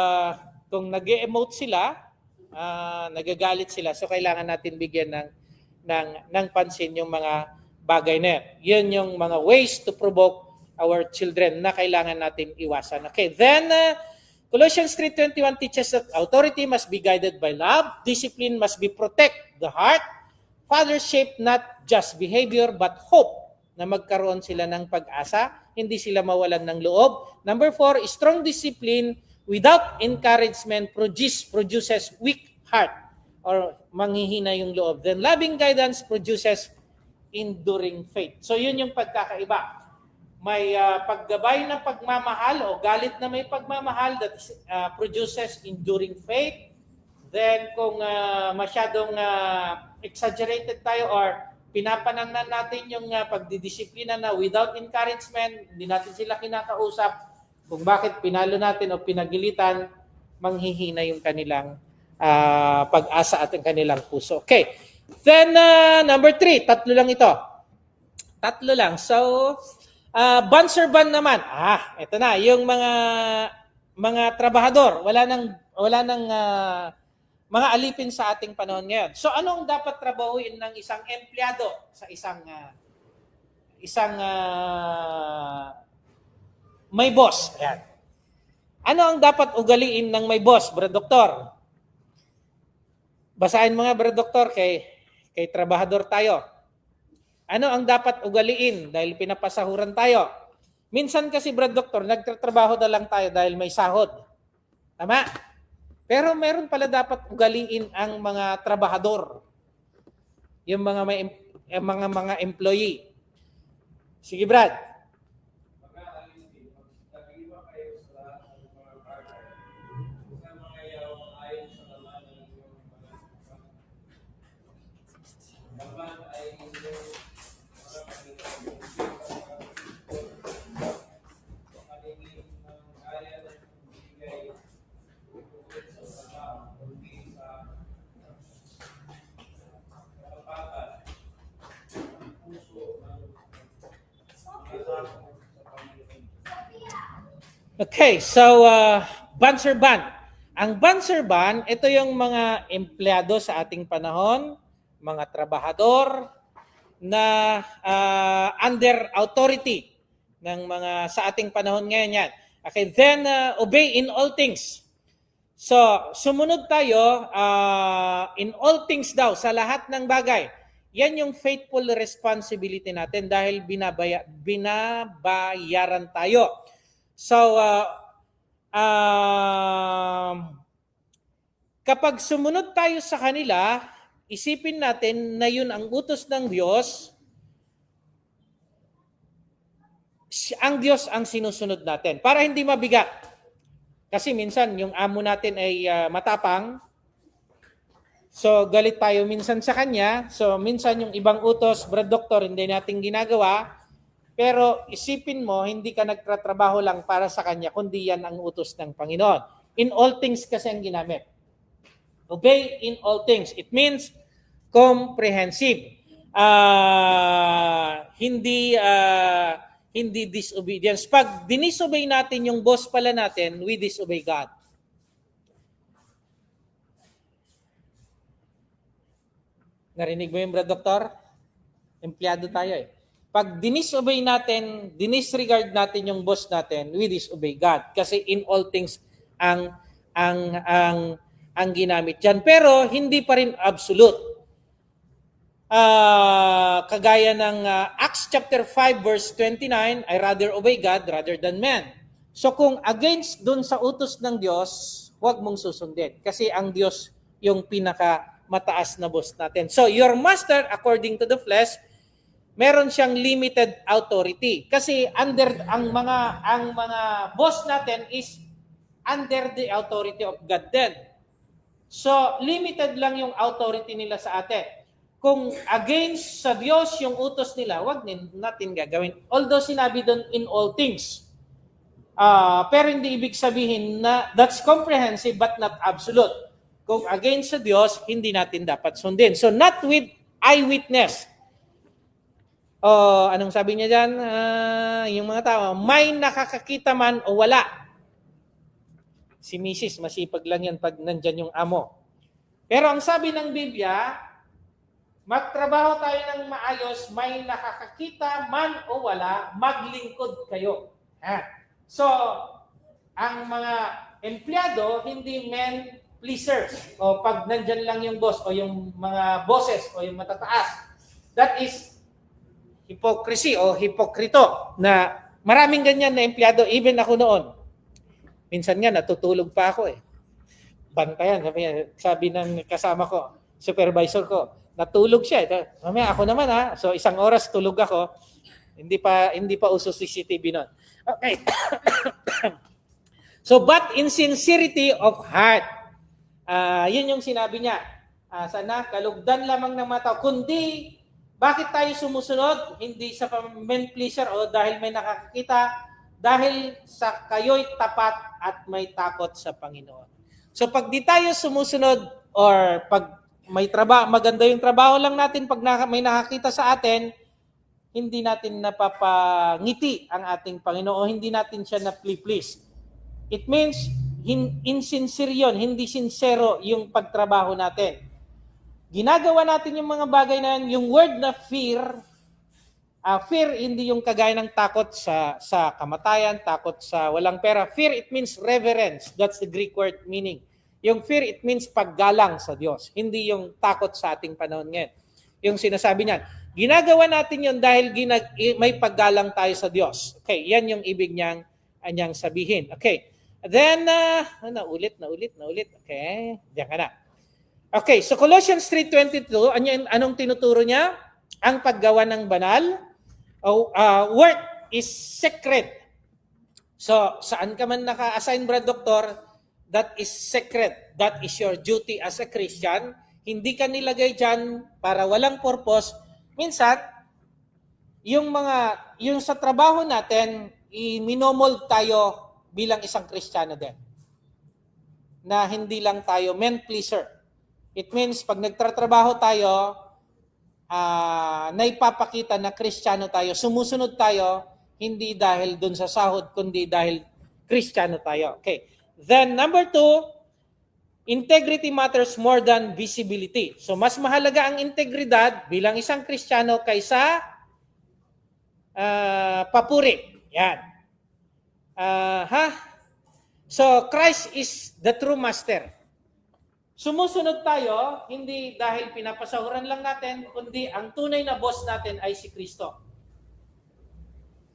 kung nag-emote sila, nagagalit sila, so kailangan natin bigyan ng pansin yung mga bagay na yan. Yun yung mga ways to provoke our children na kailangan natin iwasan. Okay, then, Colossians 3:21 teaches that authority must be guided by love, discipline must be protect the heart, fathers shape not just behavior but hope na magkaroon sila ng pag-asa, hindi sila mawalan ng loob. Number 4, strong discipline without encouragement produces weak heart or manghihina yung loob. Then loving guidance produces enduring faith. So yun yung pagkakaiba. May paggabay na pagmamahal o galit na may pagmamahal that produces enduring faith. Then kung masyadong exaggerated tayo or pinapanangnan natin yung pagdidisiplina na without encouragement, hindi natin sila kinakausap kung bakit pinalo natin o pinagilitan, manghihina yung kanilang pag-asa at ang kanilang puso. Okay. Then number 3, tatlo lang ito. Tatlo lang. So, bond-servant naman. Ito na, yung mga trabahador, wala nang mga alipin sa ating panahon ngayon. So anong dapat trabahuin ng isang empleyado sa isang may boss? Ayan. Ano ang dapat ugaliin ng may boss, Brad Doktor? Basahin mga Brad Doktor kay trabahador tayo. Ano ang dapat ugaliin dahil pinapasahuran tayo? Minsan kasi, Brad Doktor, nagtatrabaho na lang tayo dahil may sahod. Tama? Pero meron pala dapat ugaliin ang mga trabahador. Yung mga mga employee. Sige, Brad. Nag-iiba kayo sa mga partner. Sa mga yaw ayon sa laman ng iyong mga laman ay inyong mga paningin ng kaya ng bigay tungkol sa trabaho, kundi sa kapatan, puso ng mga tao sa Panginoon. Okay, so Banser Ban. Ang Banser Ban, ito yung mga empleyado sa ating panahon, mga trabahador na under authority ng mga sa ating panahon ngayon yan. Okay, then obey in all things. So, sumunod tayo in all things daw, sa lahat ng bagay. Yan yung faithful responsibility natin dahil binabayaran tayo. So, kapag sumunod tayo sa kanila, isipin natin na yun ang utos ng Diyos, ang Diyos ang sinusunod natin. Para hindi mabigat. Kasi minsan, yung amo natin ay matapang. So, galit tayo minsan sa kanya. So, minsan yung ibang utos, Brad Doktor, hindi natin ginagawa. Pero isipin mo, hindi ka nagtatrabaho lang para sa kanya, kundi yan ang utos ng Panginoon. In all things kasi ang ginamit. Obey in all things. It means comprehensive. Hindi disobedience. Pag dinisobey natin yung boss pala natin, we disobey God. Narinig mo yung Brad Doktor? Empleyado tayo eh. Pag dinisobey natin, dinisregard natin yung boss natin, we disobey God. Kasi in all things ang ginamit diyan. Pero hindi pa rin absolute. Kagaya ng Acts chapter 5 verse 29, I rather obey God rather than man. So kung against dun sa utos ng Diyos, huwag mong susundin. Kasi ang Diyos yung pinaka mataas na boss natin. So your master according to the flesh, meron siyang limited authority kasi under ang mga boss natin is under the authority of God then. So limited lang yung authority nila sa atin. Kung against sa Diyos yung utos nila, wag natin gagawin. Although sinabi doon in all things. Pero hindi ibig sabihin na that's comprehensive but not absolute. Kung against sa Diyos, hindi natin dapat sundin. So not with eyewitness. Anong sabi niya dyan? Yung mga tao, may nakakakita man o wala. Si Mrs. masipag lang yan pag nandyan yung amo. Pero ang sabi ng Biblia, magtrabaho tayo ng maayos, may nakakakita man o wala, maglingkod kayo. So, ang mga empleyado, hindi men pleasers. O pag nandyan lang yung boss o yung mga bosses o yung matataas. That is hypocrisy o hipokrito na maraming ganyan na empleyado, even ako noon. Minsan nga, natutulog pa ako eh. Bantayan, sabi ng kasama ko, supervisor ko, natulog siya. Mamaya ako naman So 1 oras tulog ako. Hindi pa uso CCTV noon. Okay. So but in sincerity of heart. Yun yung sinabi niya. Sana kalugdan lamang ng mata, kundi bakit tayo sumusunod? Hindi sa men pleaser o dahil may nakakakita, dahil sa kayo'y tapat at may takot sa Panginoon. So pag di tayo sumusunod or pag may trabaho, maganda yung trabaho lang natin pag may nakakita sa atin, hindi natin napapangiti ang ating Panginoon, hindi natin siya na-please. It means insincere yun, hindi sincero yung pagtrabaho natin. Ginagawa natin yung mga bagay na yun, yung word na fear, fear hindi yung kagaya ng takot sa kamatayan, takot sa walang pera. Fear, it means reverence. That's the Greek word meaning. Yung fear, it means paggalang sa Diyos. Hindi yung takot sa ating panahon ngayon. Yung sinasabi niyan, ginagawa natin yun dahil may paggalang tayo sa Diyos. Okay, yan yung ibig niyang sabihin. Okay, then, naulit. Okay, diyan ka na. Okay, so Colossians 3:22, anong tinuturo niya? ang paggawa ng banal. Work is sacred. So, saan ka man naka-assign, Brad Doktor, that is sacred. That is your duty as a Christian. Hindi ka nilagay dyan para walang purpose. Minsan, yung sa trabaho natin, i-minomold tayo bilang isang Kristiyano din. Na hindi lang tayo men pleaser. It means, pag nagtatrabaho tayo, naipapakita na Kristiyano tayo, sumusunod tayo, hindi dahil dun sa sahod, kundi dahil Kristiyano tayo. Okay. Then, number 2, integrity matters more than visibility. So, mas mahalaga ang integridad bilang isang Kristiyano kaysa papuri. Yan. So, Christ is the true master. Sumusunod tayo, hindi dahil pinapasahuran lang natin, kundi ang tunay na boss natin ay si Kristo.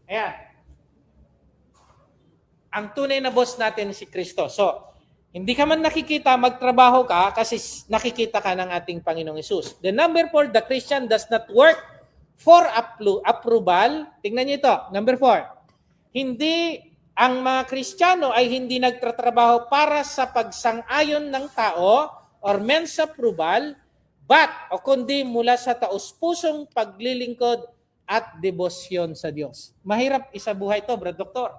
Ayan. Ang tunay na boss natin si Kristo. So, hindi ka man nakikita, magtrabaho ka kasi nakikita ka ng ating Panginoong Hesus. The number 4, the Christian does not work for approval. Tingnan niyo ito. Number 4. Ang mga Kristiyano ay hindi nagtatrabaho para sa pagsang-ayon ng tao or men's approval, kundi mula sa taus-pusong paglilingkod at debosyon sa Diyos. Mahirap isabuhay ito, Brad Doktor.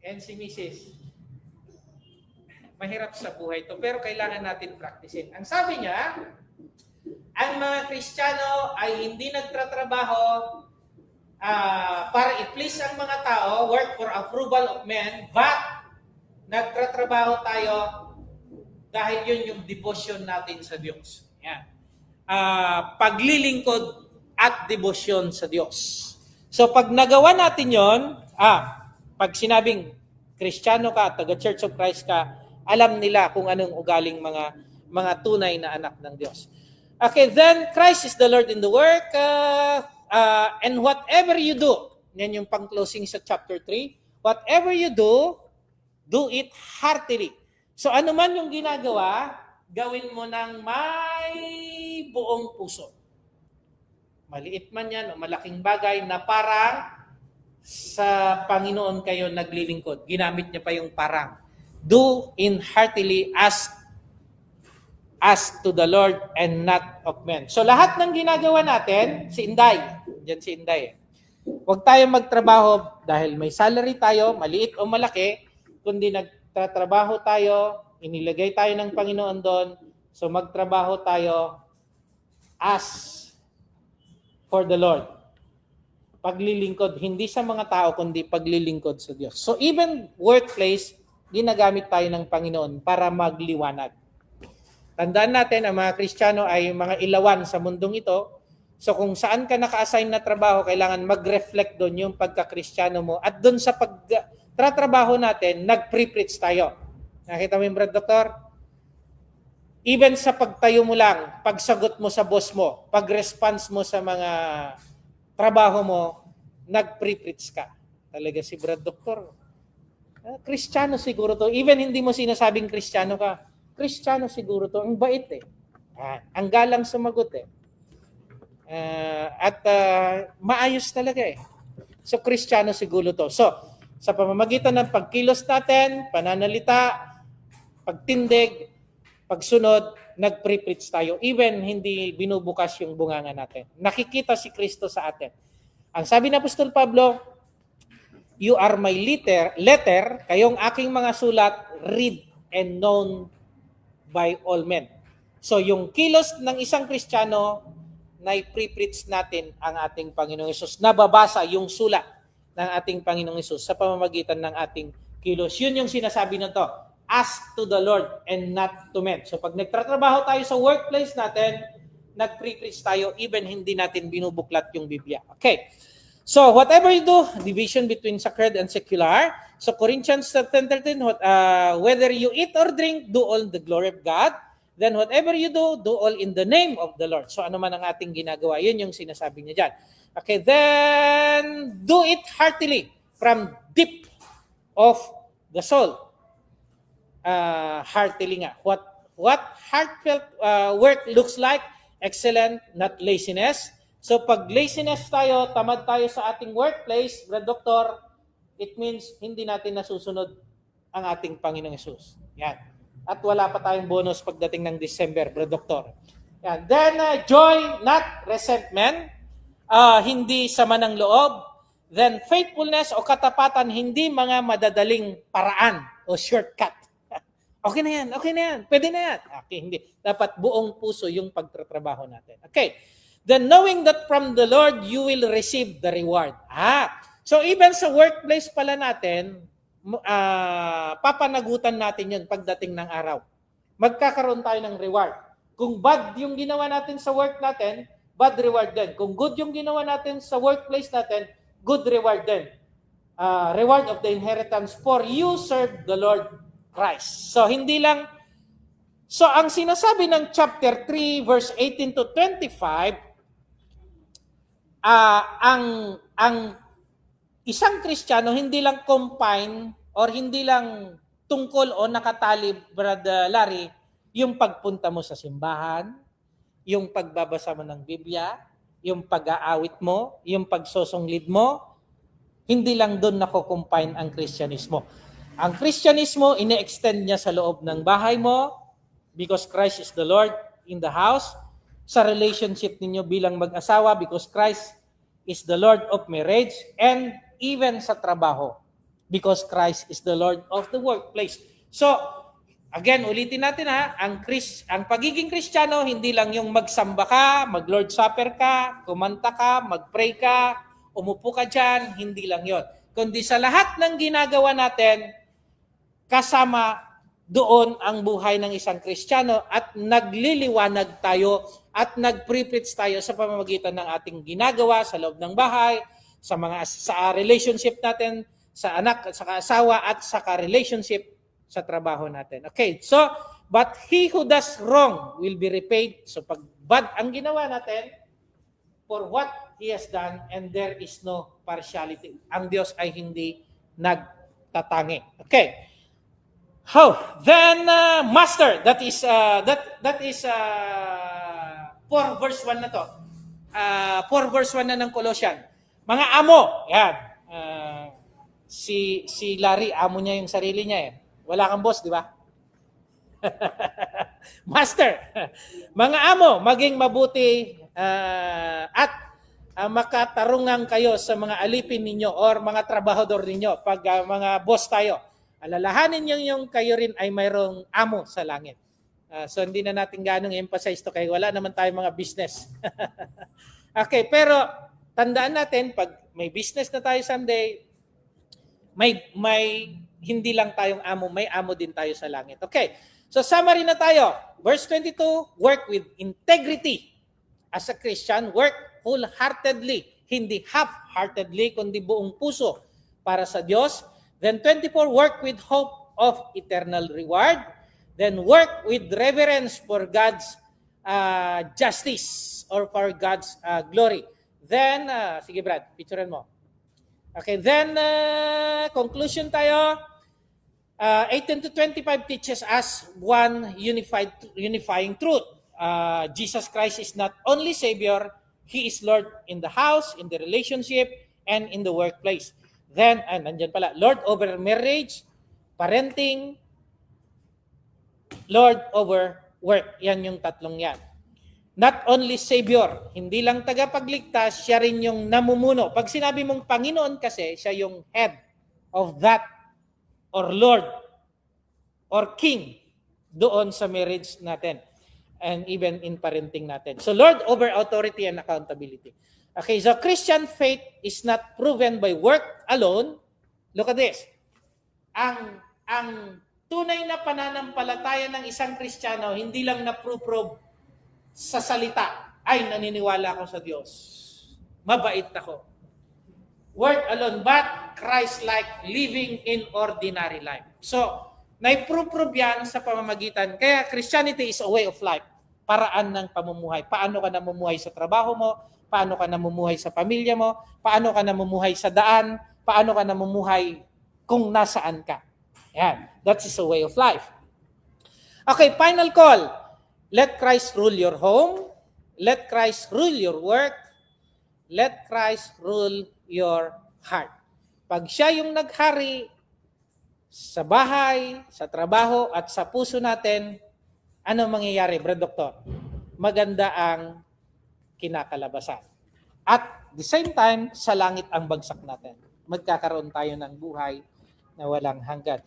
And si Mrs. Mahirap sa buhay ito, pero kailangan natin practicein. Ang sabi niya, ang mga Kristiyano ay hindi nagtatrabaho para i-please ang mga tao, work for approval of men, but nagtatrabaho tayo dahil yun yung devotion natin sa Diyos. Yan. Paglilingkod at devotion sa Diyos. So pag nagawa natin yon, pag sinabing Kristiyano ka, taga Church of Christ ka, alam nila kung anong ugaling mga tunay na anak ng Diyos. Okay, then Christ is the Lord in the work, and whatever you do, yan yung pang-closing sa chapter 3, whatever you do it heartily. So ano man yung ginagawa, gawin mo ng may buong puso. Maliit man yan o malaking bagay na parang sa Panginoon kayo naglilingkod. Ginamit niya pa yung parang. Do in heartily as to the Lord and not of men. So lahat ng ginagawa natin, si Inday. Diyan si Inday. Huwag tayo magtrabaho dahil may salary tayo, maliit o malaki, kundi nagtatrabaho tayo, inilagay tayo ng Panginoon doon, so magtrabaho tayo as for the Lord. Paglilingkod, hindi sa mga tao, kundi paglilingkod sa Diyos. So even workplace, ginagamit tayo ng Panginoon para magliwanag. Tandaan natin, ang mga Kristiyano ay mga ilawan sa mundong ito. So kung saan ka naka-assign na trabaho, kailangan mag-reflect doon yung pagka-Kristiyano mo. At doon sa pagtatrabaho natin, nag-pre-preach tayo. Nakita mo yung Brad Doktor? Even sa pagtayo mo lang, pagsagot mo sa boss mo, pag-response mo sa mga trabaho mo, nag-pre-preach ka. Talaga si Brad Doktor. Kristiyano siguro to. Even hindi mo sinasabing Kristiyano ka. Kristiyano siguro to. Ang bait eh. Ang galang sumagot eh. Maayos talaga eh. So, Kristiyano siguro to. So, sa pamamagitan ng pagkilos natin, pananalita, pagtindig, pagsunod, nag-pre-preach tayo. Even hindi binubukas yung bunganga natin. Nakikita si Kristo sa atin. Ang sabi ng Apostol Pablo, you are my letter, kayong aking mga sulat, read and known by all men. So yung kilos ng isang Kristiyano, na i-pre-preach natin ang ating Panginoong Hesus. Nababasa yung sulat ng ating Panginoong Hesus sa pamamagitan ng ating kilos. Yun yung sinasabi nito. Ask to the Lord and not to men. So pag nagtatrabaho tayo sa workplace natin, nag-pre-preach tayo, even hindi natin binubuklat yung Biblia. Okay. So whatever you do, division between sacred and secular. So Corinthians 10:13, whether you eat or drink, do all the glory of God. Then whatever you do all in the name of the Lord. So ano man ang ating ginagawa, yun yung sinasabi niya dyan. Okay, then do it heartily from deep of the soul. Heartily nga. what heartfelt work looks like. Excellent, not laziness. So pag laziness tayo, tamad tayo sa ating workplace, Brad Doktor, it means hindi natin nasusunod ang ating Panginoong Hesus. Yan. At wala pa tayong bonus pagdating ng December, Brad Doktor. Yan. Then, joy, not resentment. Hindi sama ng loob. Then, faithfulness o katapatan, hindi mga madadaling paraan o shortcut. Okay na yan, okay na yan, pwede na yan. Okay, hindi. Dapat buong puso yung pagtatrabaho natin. Okay. Then, knowing that from the Lord, you will receive the reward. So even sa workplace pala natin, papanagutan natin yun pagdating ng araw. Magkakaroon tayo ng reward. Kung bad yung ginawa natin sa work natin, bad reward din. Kung good yung ginawa natin sa workplace natin, good reward din. Reward of the inheritance for you serve the Lord Christ. So hindi lang, so ang sinasabi ng chapter 3 verse 18 to 25, ang isang Kristiyano hindi lang confine or hindi lang tungkol o nakatali, Brother Larry, yung pagpunta mo sa simbahan, yung pagbabasa mo ng Biblia, yung pag-aawit mo, yung pagsosunglid mo, hindi lang doon nako-confine ang Kristyanismo. Ang Kristyanismo, ine-extend niya sa loob ng bahay mo because Christ is the Lord in the house. Sa relationship ninyo bilang mag-asawa because Christ is the Lord of marriage, and even sa trabaho because Christ is the Lord of the workplace. So, again, ulitin natin ang pagiging Kristiyano, hindi lang yung magsamba ka, mag-Lord Supper ka, kumanta ka, mag-pray ka, umupo ka dyan, hindi lang yon. Kundi sa lahat ng ginagawa natin, kasama doon ang buhay ng isang Kristiyano at nagliliwanag tayo at nag-preach tayo sa pamamagitan ng ating ginagawa sa loob ng bahay, sa relationship natin, sa anak, sa asawa at sa relationship sa trabaho natin. Okay, so, but he who does wrong will be repaid. So pag bad ang ginawa natin, for what he has done, and there is no partiality. Ang Diyos ay hindi nagtatangi. Okay. Then master, that is 4 verse 1 na to. 4 verse 1 na ng Colossian. Mga amo, yan. Si Larry, amo niya yung sarili niya eh. Wala kang boss, di ba? Master, mga amo, maging mabuti at makatarungan kayo sa mga alipin ninyo or mga trabahador ninyo pag mga boss tayo. Alalahanin niyo yung kayo rin ay mayroong amo sa langit. So hindi na natin ganong emphasize to kaya wala naman tayong mga business. Okay, pero tandaan natin pag may business na tayo someday, may hindi lang tayong amo, may amo din tayo sa langit. Okay. So summary na tayo. Verse 22, work with integrity. As a Christian, work wholeheartedly, hindi half-heartedly, kundi buong puso para sa Diyos. Then 24, work with hope of eternal reward. Then work with reverence for God's justice or for God's glory. Then, sige Brad, picturean mo. Okay, then conclusion tayo. 18 to 25 teaches us one unifying truth. Jesus Christ is not only Savior, He is Lord in the house, in the relationship, and in the workplace. Then, nandyan pala, Lord over marriage, parenting, Lord over work. Yan yung tatlong yan. Not only Savior, hindi lang tagapagligtas, siya rin yung namumuno. Pag sinabi mong Panginoon kasi, siya yung head of that, or Lord, or King, doon sa marriage natin. And even in parenting natin. So Lord over authority and accountability. Okay, so Christian faith is not proven by work alone. Look at this. Ang tunay na pananampalataya ng isang Kristiyano, hindi lang na-prove sa salita, ay naniniwala ako sa Diyos. Mabait ako. Word alone, but Christ-like living in ordinary life. So, nai-prove yan sa pamamagitan. Kaya Christianity is a way of life. Paraan ng pamumuhay. Paano ka namumuhay sa trabaho mo? Paano ka namumuhay sa pamilya mo? Paano ka namumuhay sa daan? Paano ka namumuhay kung nasaan ka? Yan. That is a way of life. Okay, final call. Let Christ rule your home. Let Christ rule your work. Let Christ rule your heart. Pag siya yung naghari sa bahay, sa trabaho, at sa puso natin, ano mangyayari, Brad Doktor? Maganda ang kinakalabasan. At the same time, sa langit ang bagsak natin. Magkakaroon tayo ng buhay na walang hanggan.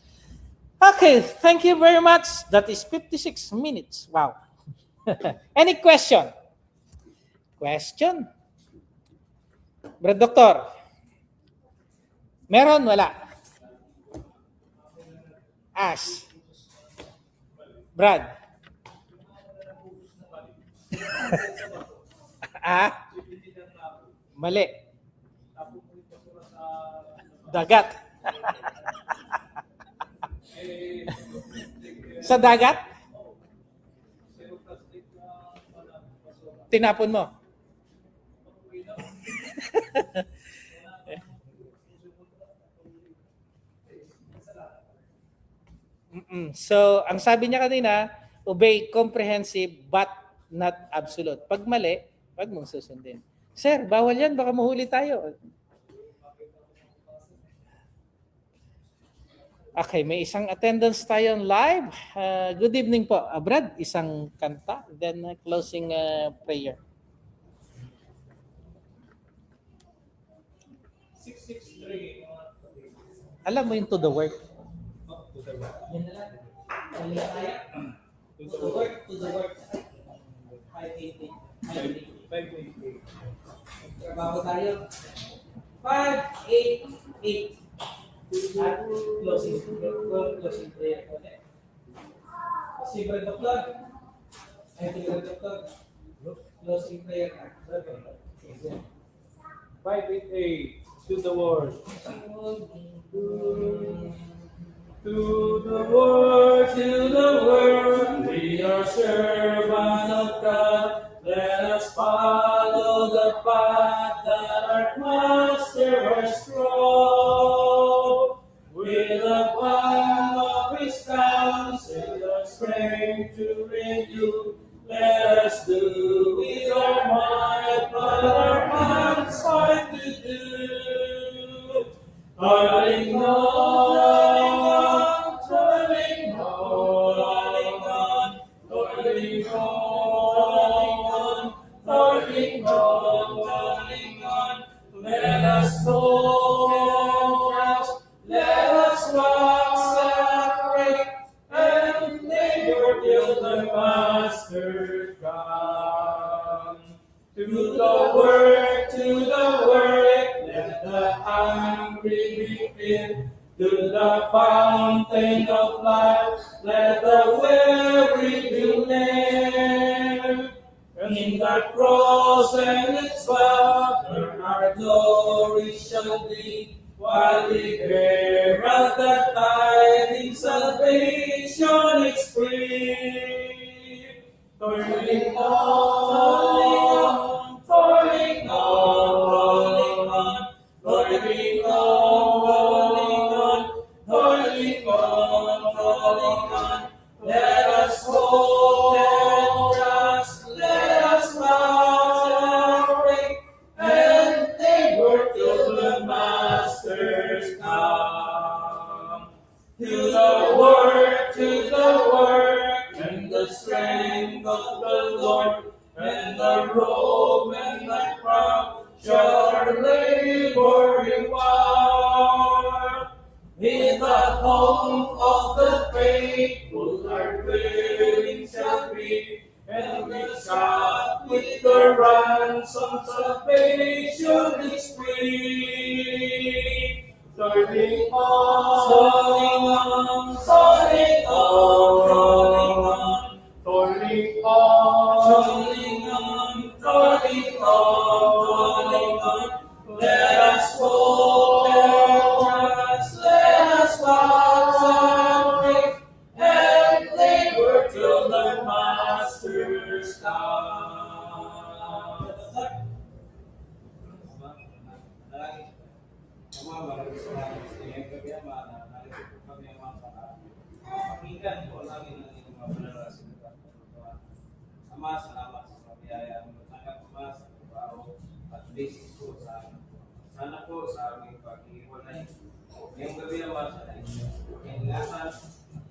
Okay, thank you very much. That is 56 minutes. Wow. Any question? Question? Brad Doktor? Meron? Wala? Ash? Brad? Ah? Mali. Dagat. Sa dagat? Tinapon mo. So, ang sabi niya kanina, obey comprehensive but not absolute. Pag mali, wag mong susundin. Sir, bawal yan, baka mahuli tayo. Okay, may isang attendance tayo live. Good evening po. Brad, isang kanta, then closing prayer. 663. Alam mo yung to the work? To the right. Yan na lang. To the work, to the work. 580. 588. Trabaho tayo. 588. At closing prayer ko ulit. Si Brad Doktor. Ay, si Brad Doktor. Closing prayer ka. 588. To the world. To the world, to the world, we are servants of God. Let us follow the path that our Master has trod. With the palm of His counsel, the strength to renew. Let us do with our might what our hands find to do. Toiling on, toiling on, toiling on, toiling on, toiling on. Let us focus, let us walk separate, and labor till the Master come. To the work, let the hungry be filled. To the fountain of life, let the weary be led. In the cross and its flower, our glory shall be, while we bear out the tidings, salvation is free. Toiling on, toiling on, toiling on, toiling on. Let us hope and trust, let us celebrate, and labor till the Master's come. To the work, and the strength of the Lord, and the robe and the crown shall our labor reward. In the home of the faithful our dwelling shall be, and we shout with the ransom salvation is free. Toiling on, toiling on, toiling on, toiling on, toiling on, toiling on. Let us focus, let us concentrate, and labor till the Master's come. Maraming salamat sa inyong gabi, ingatan,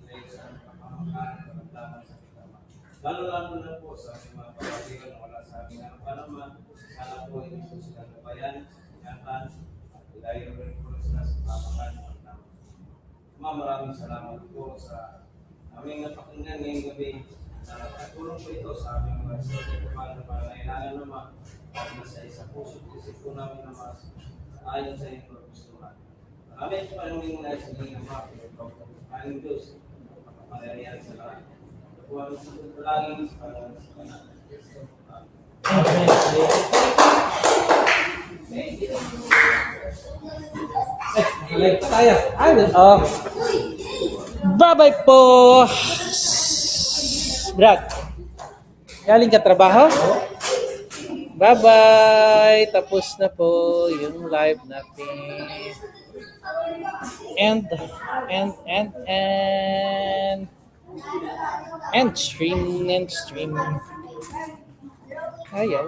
ilayo sa aming kapamakan, karamdaman sa kitama. Lalo-lalo na po sa aming mga kapatiran na wala sa aming panaman, sana po hindi po sila gabayan, ingatan, ilayo rin po sila sa kapamakan, karamdaman. Maraming salamat po sa aming napakinggan ngayong gabi. Katulong po ito sa aming mga estudyante para nailangan naman at nasa isa puso isip po namin na mas ayon sa inyong kagustuhan. Maraming panungin na sa inyong mga aming Diyos, mangyarihan sa lahat. Kuha ng sunod palaging sa panahon sa kanan. Oh, bye-bye po. Brad, galing ka trabaho? Bye-bye. Tapos na po yung live natin. And stream. Ayaw.